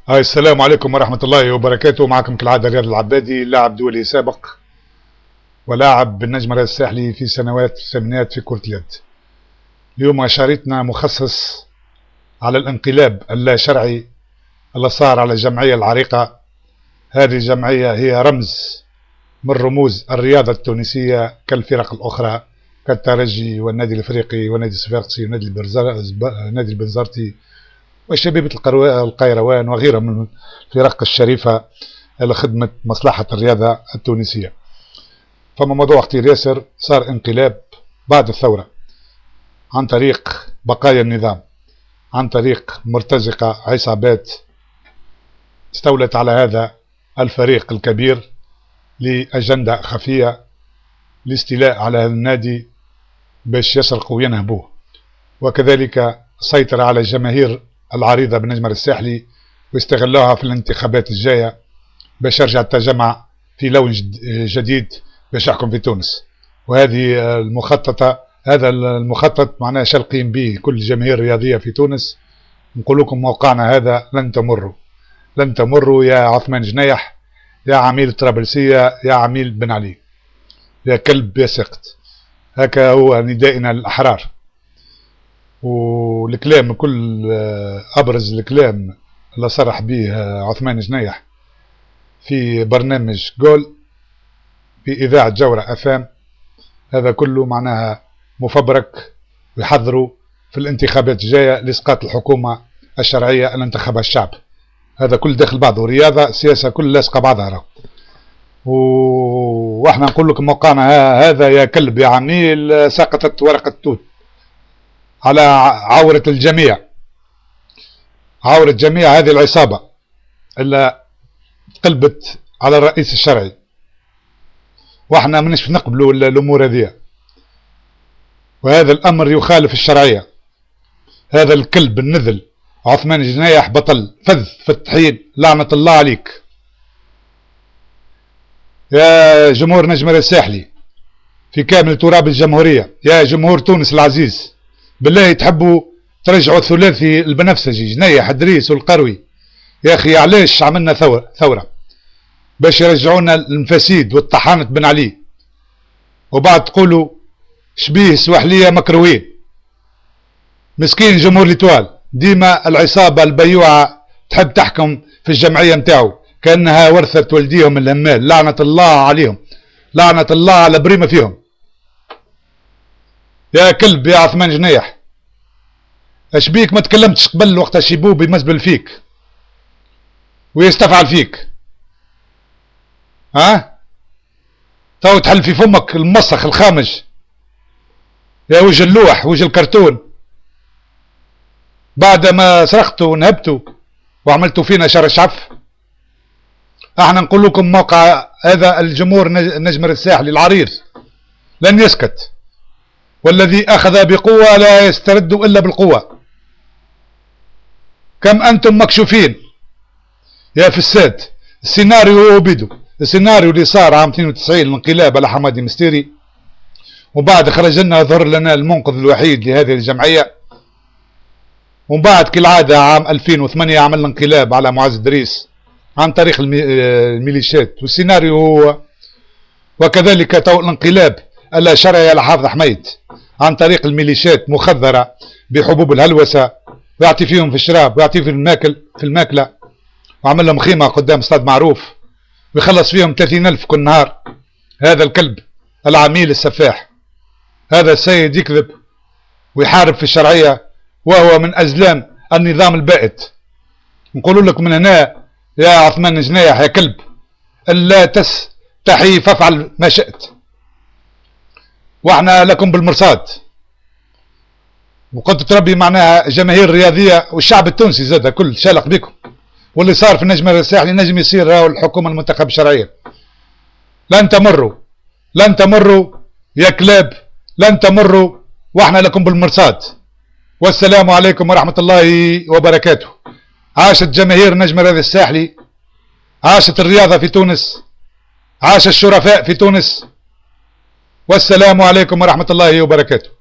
هاي السلام عليكم ورحمة الله وبركاته. معكم كالعادة رياض العبادي، لاعب دولي سابق ولاعب بالنجم الرياض الساحلي في سنوات الثمانينات في كرة اليد. اليوم شريطنا مخصص على الانقلاب اللا شرعي اللي صار على الجمعية العريقة. هذه الجمعية هي رمز من رموز الرياضة التونسية كالفرق الأخرى كالترجي والنادي الافريقي والنادي الصفاقسي والنادي البنزرتي وشبيبة القيروان وغيرها من الفرق الشريفة لخدمة مصلحة الرياضة التونسية. فما موضوع اختير ياسر، صار انقلاب بعد الثورة عن طريق بقايا النظام، عن طريق مرتزقة عصابات استولت على هذا الفريق الكبير لأجندة خفية لاستيلاء على هذا النادي باش يسرقوا وينهبوه، وكذلك سيطر على الجماهير العريضة بالنجم الساحلي واستغلوها في الانتخابات الجاية باش يرجع التجمع في لون جديد باش يحكم في تونس. وهذه المخططة، هذا المخطط معناه شلقين به كل الجماهير الرياضية في تونس. نقول لكم موقعنا هذا لن تمروا يا عثمان جنيح، يا عميل طرابلسية، يا عميل بن علي، يا كلب يا سقط. هكا هو ندائنا للأحرار. والكلام كل أبرز الكلام اللي صرح به عثمان جنيح في برنامج جول في إذاعة جورة أفام، هذا كله معناها مفبرك ويحضروا في الانتخابات الجاية لإسقاط الحكومة الشرعية اللي انتخبها الشعب. هذا كل داخل بعضه، رياضة سياسة كل لاصقة بعضها. واحنا نقول لكم موقعنا هذا يا كلب يا عميل. سقطت ورقة توت على عورة الجميع، عورة جميع هذه العصابة اللي قلبت على الرئيس الشرعي، واحنا منش نقبلوا الامور هذه، وهذا الامر يخالف الشرعية. هذا الكلب النذل عثمان جنيح بطل فذ في الطحين، لعنة الله عليك. يا جمهور نجم الساحلي في كامل تراب الجمهورية، يا جمهور تونس العزيز، بالله تحبوا ترجعوا الثلاثي البنفسجي جنيح ادريس والقروي. يا اخي علاش عملنا ثورة باش يرجعونا المفاسيد والطحانة بن علي، وبعد تقولوا شبيه سواحلية مكروين. مسكين جمهور ليتوال، ديما العصابة البيوعة تحب تحكم في الجمعية متاعو كأنها ورثت والديهم الهمال. لعنة الله عليهم، لعنة الله على بريمة فيهم. يا كلب يا عثمان جنيح، اش بيك ما تكلمتش قبل وقت الشيبوب يمزبل فيك ويستفعل فيك؟ ها تو تحل في فمك المسخ الخامج يا وجه اللوح وجه الكرتون، بعد ما سرقتوا ونهبتوا وعملتوا فينا شر شعف. احنا نقول لكم موقع هذا الجمهور نجم الساحلي العريض لن يسكت، والذي اخذ بقوة لا يسترد الا بالقوة. كم انتم مكشوفين يا فساد. السيناريو هو بيدو، السيناريو اللي صار عام 92 الانقلاب على حمادي مستيري، وبعد خرج لنا ظهر لنا المنقذ الوحيد لهذه الجمعية، ومن بعد كالعادة عام 2008 عملنا انقلاب على معز دريس عن طريق الميليشيات. والسيناريو هو وكذلك تو الانقلاب اللا شرعي على حافظ حميد عن طريق الميليشيات مخدرة بحبوب الهلوسة، ويعطي فيهم في الشراب ويعطي في الماكلة، وعمل لهم خيمة قدام استاد معروف ويخلص فيهم 30,000 كل نهار. هذا الكلب العميل السفاح، هذا السيد يكذب ويحارب في الشرعية، وهو من أزلام النظام البائد. نقول لك من هنا يا عثمان جنيح يا كلب، لا تستحي فافعل ما شئت، واحنا لكم بالمرصاد. وكنت تربي معناها جماهير رياضية والشعب التونسي زاد كل شالق بكم. واللي صار في النجم الساحلي نجم يصير راهو الحكومة المنتخب الشرعية. لن تمروا يا كلاب، لن تمروا، واحنا لكم بالمرصاد. والسلام عليكم ورحمة الله وبركاته. عاشت جماهير نجم الساحلي، عاشت الرياضة في تونس، عاش الشرفاء في تونس. والسلام عليكم ورحمة الله وبركاته.